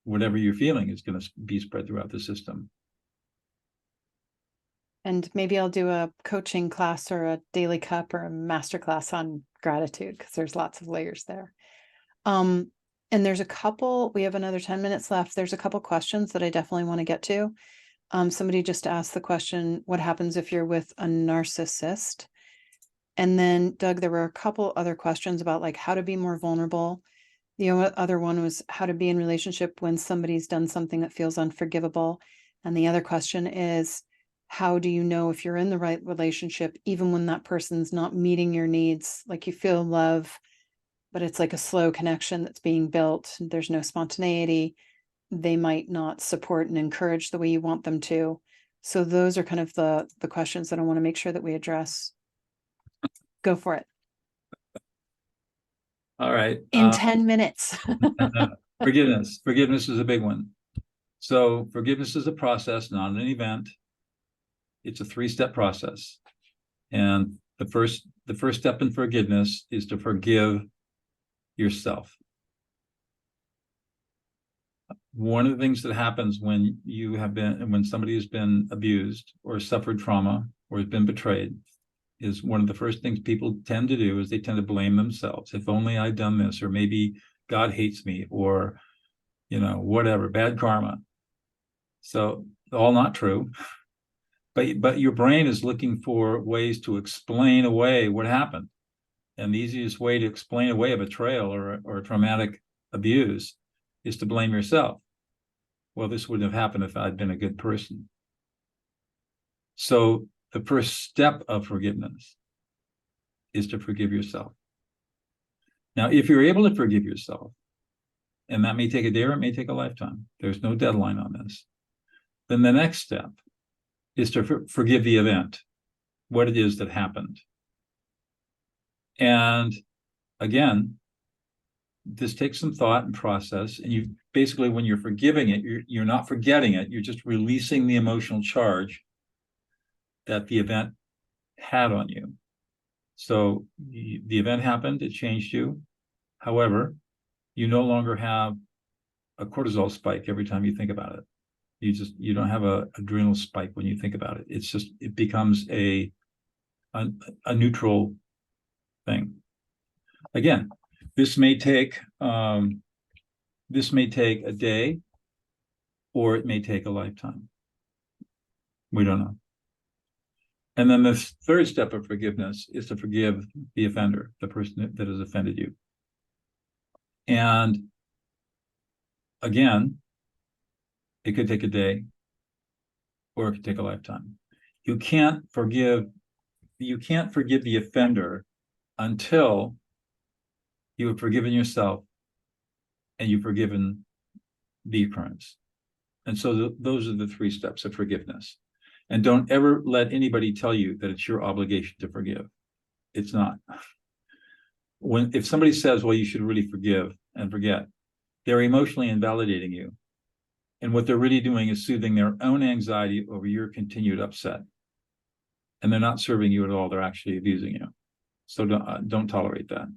whatever you're feeling is going to be spread throughout the system. And maybe I'll do a coaching class or a daily cup or a master class on gratitude, because there's lots of layers there. And there's we have another 10 minutes left. There's a couple questions that I definitely want to get to. Somebody just asked the question, what happens if you're with a narcissist? And then, Doug, there were a couple other questions about like how to be more vulnerable. The other one was how to be in relationship when somebody's done something that feels unforgivable. And the other question is, how do you know if you're in the right relationship, even when that person's not meeting your needs? Like you feel love, but it's like a slow connection that's being built. There's no spontaneity. They might not support and encourage the way you want them to. So those are kind of the questions that I want to make sure that we address. Go for it. All right. In 10 minutes. Forgiveness. Forgiveness is a big one. So forgiveness is a process, not an event. It's a 3-step process. And the first step in forgiveness is to forgive yourself. One of the things that happens when somebody has been abused or suffered trauma or has been betrayed is one of the first things people tend to do is they tend to blame themselves. If only I'd done this, or maybe God hates me, or, whatever, bad karma. So all not true. But your brain is looking for ways to explain away what happened. And the easiest way to explain away a betrayal or a traumatic abuse is to blame yourself. Well, this wouldn't have happened if I'd been a good person. So the first step of forgiveness is to forgive yourself. Now, if you're able to forgive yourself, and that may take a day or it may take a lifetime, there's no deadline on this, then the next step is to forgive the event, what it is that happened. And again, this takes some thought and process. And you basically, when you're forgiving it, you're not forgetting it. You're just releasing the emotional charge that the event had on you. So the event happened, it changed you. However, you no longer have a cortisol spike every time you think about it. You don't have a adrenal spike when you think about it. It becomes a neutral thing. Again, this may take a day, or it may take a lifetime. We don't know. And then the third step of forgiveness is to forgive the offender, the person that has offended you. And again, it could take a day, or it could take a lifetime. You can't forgive the offender until you have forgiven yourself and you've forgiven the occurrence. And so those are the 3 steps of forgiveness. And don't ever let anybody tell you that it's your obligation to forgive. It's not. If somebody says, well, you should really forgive and forget, they're emotionally invalidating you. And what they're really doing is soothing their own anxiety over your continued upset. And they're not serving you at all. They're actually abusing you. So don't tolerate that.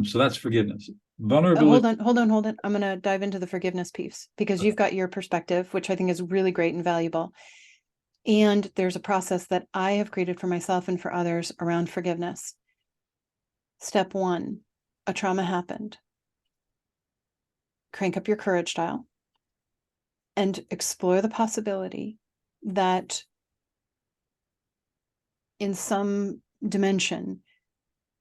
So that's forgiveness. Vulnerability. Hold on. I'm going to dive into the forgiveness piece because you've got your perspective, which I think is really great and valuable. And there's a process that I have created for myself and for others around forgiveness. Step one, a trauma happened. Crank up your courage dial and explore the possibility that in some dimension,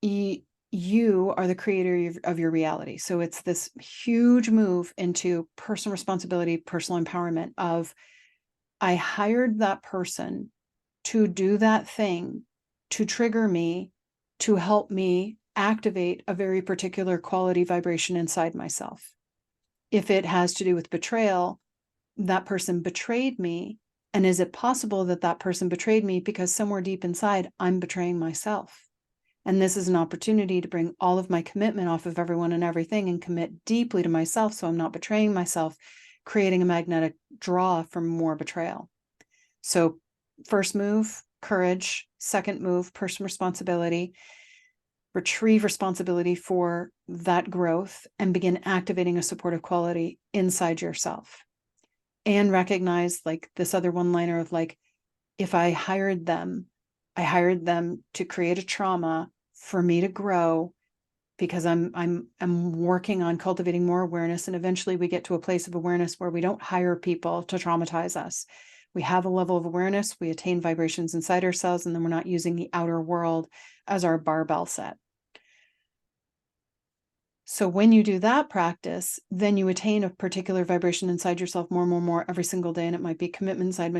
you are the creator of your reality. So it's this huge move into personal responsibility, personal empowerment of, I hired that person to do that thing, to trigger me, to help me activate a very particular quality vibration inside myself. If it has to do with betrayal, that person betrayed me. And is it possible that that person betrayed me because somewhere deep inside, I'm betraying myself? And this is an opportunity to bring all of my commitment off of everyone and everything and commit deeply to myself so I'm not betraying myself, creating a magnetic draw for more betrayal. So first move, courage. Second move, personal responsibility. Retrieve responsibility for that growth and begin activating a supportive quality inside yourself. And recognize, like this other one-liner of like, if I hired them to create a trauma for me to grow because I'm working on cultivating more awareness. And eventually we get to a place of awareness where we don't hire people to traumatize us. We have a level of awareness, we attain vibrations inside ourselves, and then we're not using the outer world as our barbell set. So when you do that practice, then you attain a particular vibration inside yourself more every single day. And it might be commitment inside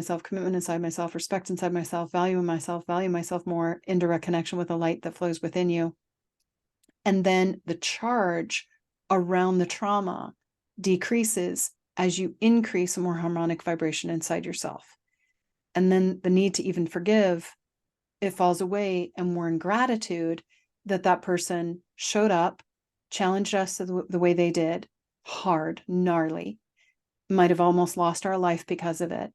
myself, respect inside myself, value myself more, indirect connection with the light that flows within you. And then the charge around the trauma decreases as you increase a more harmonic vibration inside yourself. And then the need to even forgive, it falls away, and we're in gratitude that that person showed up, challenged us the way they did, hard, gnarly, might have almost lost our life because of it.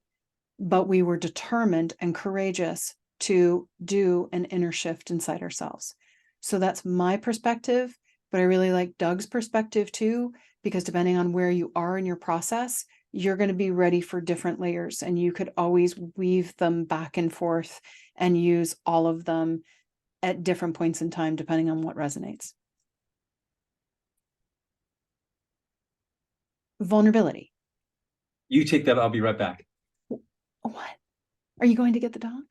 But we were determined and courageous to do an inner shift inside ourselves. So that's my perspective, but I really like Doug's perspective too, because depending on where you are in your process, you're going to be ready for different layers, and you could always weave them back and forth and use all of them at different points in time, depending on what resonates. Vulnerability. You take that. I'll be right back. What? Are you going to get the dog?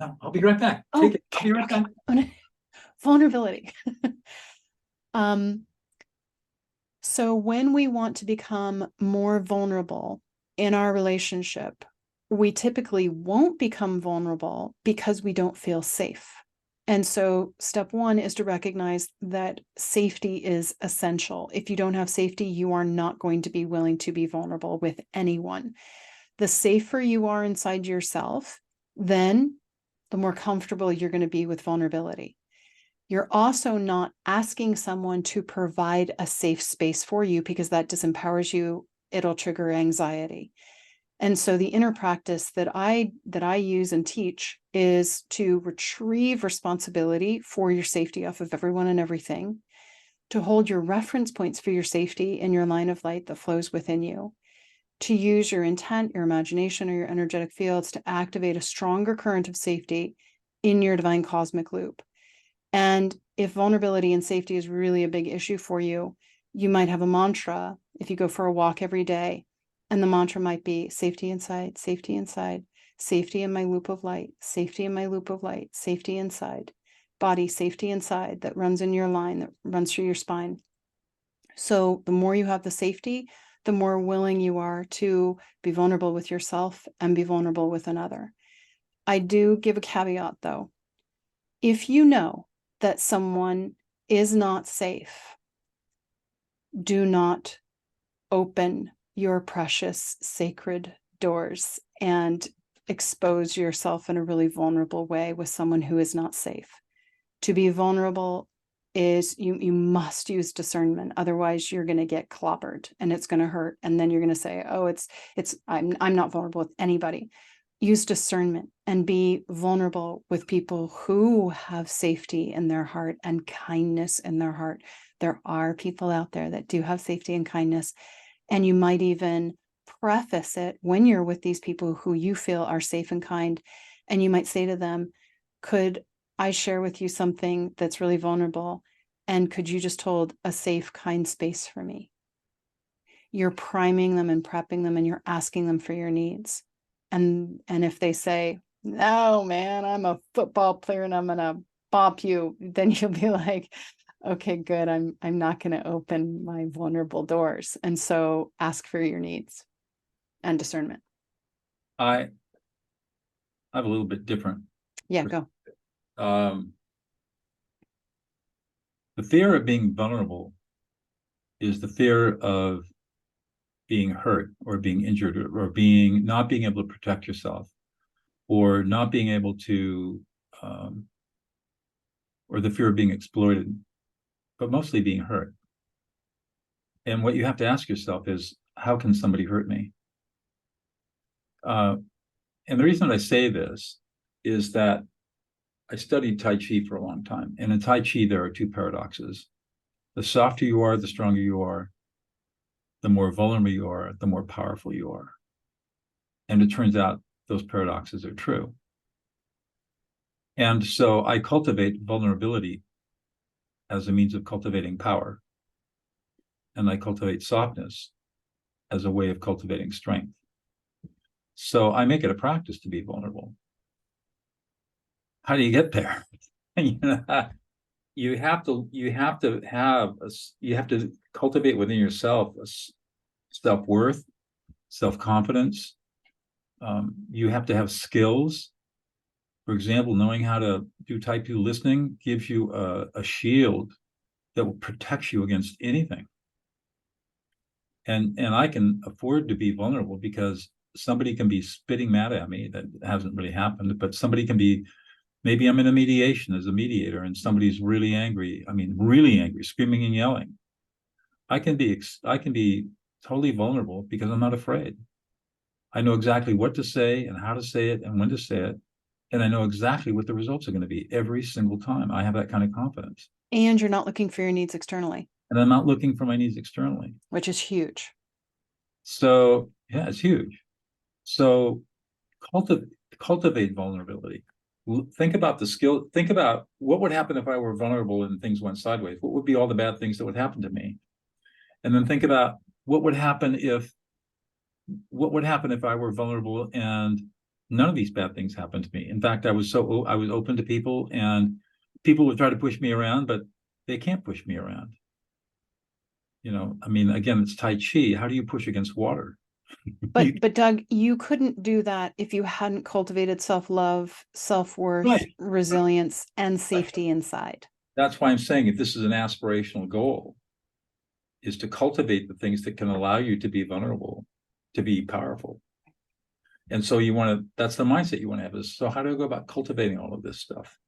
No, I'll be right back. Oh, Take it. I'll be right back. Vulnerability. So when we want to become more vulnerable in our relationship, we typically won't become vulnerable because we don't feel safe. And so step one is to recognize that safety is essential. If you don't have safety, you are not going to be willing to be vulnerable with anyone. The safer you are inside yourself, then the more comfortable you're going to be with vulnerability. You're also not asking someone to provide a safe space for you because that disempowers you. It'll trigger anxiety. And so the inner practice that I use and teach is to retrieve responsibility for your safety off of everyone and everything, to hold your reference points for your safety in your line of light that flows within you, to use your intent, your imagination, or your energetic fields to activate a stronger current of safety in your divine cosmic loop. And if vulnerability and safety is really a big issue for you, you might have a mantra if you go for a walk every day. And the mantra might be safety inside, safety in my loop of light, safety in my loop of light, safety inside, body, safety inside, that runs in your line, that runs through your spine. So the more you have the safety, the more willing you are to be vulnerable with yourself and be vulnerable with another. I do give a caveat though. If you know that someone is not safe, do not open your precious sacred doors and expose yourself in a really vulnerable way with someone who is not safe. To be vulnerable is you must use discernment. Otherwise you're going to get clobbered and it's going to hurt. And then you're going to say, oh, I'm not vulnerable with anybody. use discernment and be vulnerable with people who have safety in their heart and kindness in their heart. There are people out there that do have safety and kindness, and you might even preface it when you're with these people who you feel are safe and kind, and you might say to them, could I share with you something that's really vulnerable, and could you just hold a safe, kind space for me? You're priming them and prepping them, and you're asking them for your needs. And if they say, no, man, I'm a football player and I'm gonna bop you, then you'll be like, okay, good. I'm not gonna open my vulnerable doors. And so ask for your needs and discernment. I have a little bit different. Yeah, go. The fear of being vulnerable is the fear of being hurt or being injured or being not being able to protect yourself or not being able to or the fear of being exploited, but mostly being hurt. And what you have to ask yourself is, how can somebody hurt me? And the reason I say this is that I studied Tai Chi for a long time. And in Tai Chi, there are two paradoxes. The softer you are, the stronger you are. The more vulnerable you are, the more powerful you are. And it turns out those paradoxes are true. And so I cultivate vulnerability as a means of cultivating power. And I cultivate softness as a way of cultivating strength. So I make it a practice to be vulnerable. How do you get there? You have to cultivate within yourself a self-worth, self-confidence. You have to have skills. For example, knowing how to do type 2 listening gives you a shield that will protect you against anything. And I can afford to be vulnerable because somebody can be spitting mad at me. That hasn't really happened, but somebody can be, maybe I'm in a mediation as a mediator and somebody's really angry. I mean, really angry, screaming and yelling. I can be totally vulnerable because I'm not afraid. I know exactly what to say and how to say it and when to say it. And I know exactly what the results are going to be every single time. I have that kind of confidence. And you're not looking for your needs externally. And I'm not looking for my needs externally. Which is huge. So, yeah, it's huge. So cultivate vulnerability. Think about the skill. Think about what would happen if I were vulnerable and things went sideways. What would be all the bad things that would happen to me? And then think about what would happen if I were vulnerable and none of these bad things happened to me. In fact, I was open to people and people would try to push me around, but they can't push me around. I mean, again, it's Tai Chi. How do you push against water? But Doug, you couldn't do that if you hadn't cultivated self-love, self-worth, Right. resilience, and safety inside. That's why I'm saying if this is an aspirational goal, is to cultivate the things that can allow you to be vulnerable, to be powerful. And so that's the mindset you want to have is, so how do I go about cultivating all of this stuff?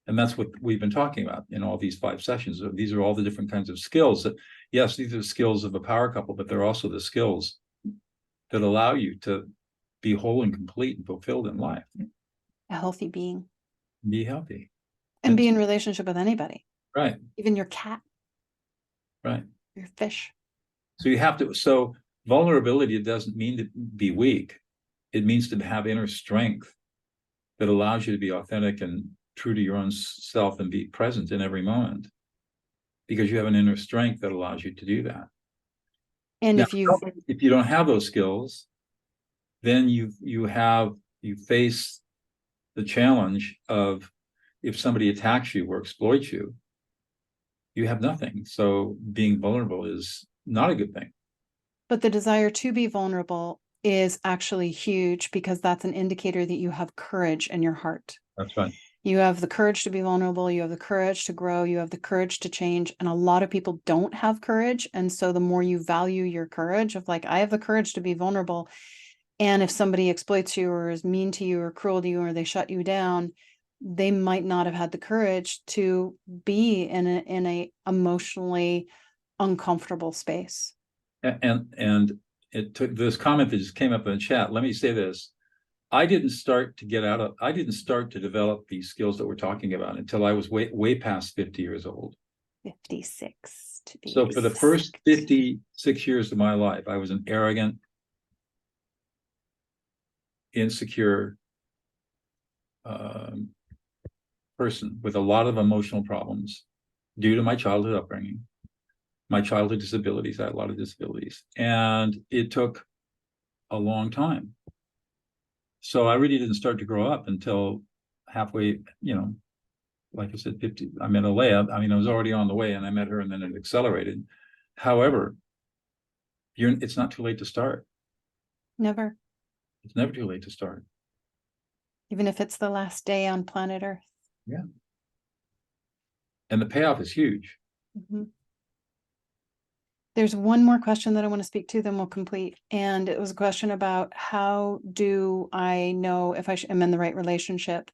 And that's what we've been talking about in all these 5 sessions. These are all the different kinds of skills that, yes, these are the skills of a power couple, but they're also the skills that allow you to be whole and complete and fulfilled in life. A healthy being. Be healthy. And be in relationship with anybody. Right. Even your cat. Right. Your fish. So vulnerability doesn't mean to be weak. It means to have inner strength that allows you to be authentic and true to your own self and be present in every moment, because you have an inner strength that allows you to do that. And now, if you don't have those skills, then you face the challenge of, if somebody attacks you or exploits you, you have nothing. So being vulnerable is not a good thing. But the desire to be vulnerable is actually huge, because that's an indicator that you have courage in your heart. That's right. You have the courage to be vulnerable. You have the courage to grow. You have the courage to change. And a lot of people don't have courage. And so the more you value your courage of like, I have the courage to be vulnerable. And if somebody exploits you or is mean to you or cruel to you, or they shut you down, they might not have had the courage to be in a emotionally uncomfortable space. And it took this comment that just came up in the chat. Let me say this. I didn't start to develop these skills that we're talking about until I was way past 50 years old. 56 to be So for the first 56 years of my life, I was an arrogant, insecure person with a lot of emotional problems due to my childhood upbringing, my childhood disabilities. I had a lot of disabilities, and it took a long time. So I really didn't start to grow up until halfway, like I said, 50. I met Alea. I mean, I was already on the way, and I met her, and then it accelerated. However, it's not too late to start. Never. It's never too late to start. Even if it's the last day on planet Earth. Yeah. And the payoff is huge. Mm-hmm. There's one more question that I want to speak to, then we'll complete. And it was a question about how do I know if I am in the right relationship?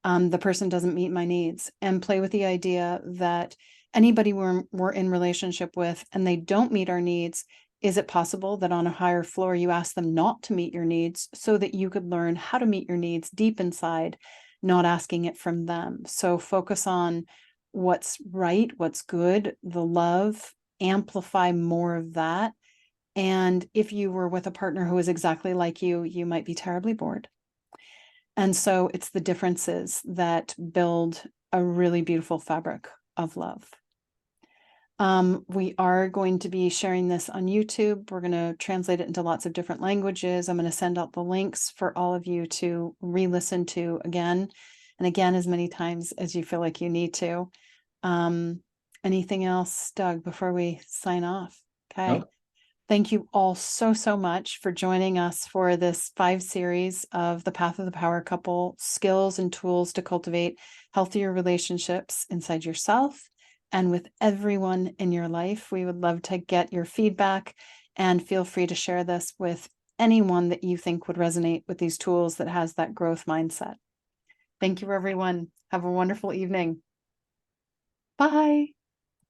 The person doesn't meet my needs, and play with the idea that anybody we're in relationship with and they don't meet our needs, is it possible that on a higher floor you ask them not to meet your needs so that you could learn how to meet your needs deep inside, not asking it from them? So focus on what's right, what's good, the love, amplify more of that. And if you were with a partner who is exactly like you might be terribly bored. And so it's the differences that build a really beautiful fabric of love. We are going to be sharing this on YouTube. We're going to translate it into lots of different languages. I'm going to send out the links for all of you to re-listen to again and again as many times as you feel like you need to. Anything else, Doug, before we sign off? Okay. Nope. Thank you all so much for joining us for this 5 series of the Path of the Power Couple, skills and tools to cultivate healthier relationships inside yourself and with everyone in your life. We would love to get your feedback, and feel free to share this with anyone that you think would resonate with these tools that has that growth mindset. Thank you, everyone. Have a wonderful evening. Bye.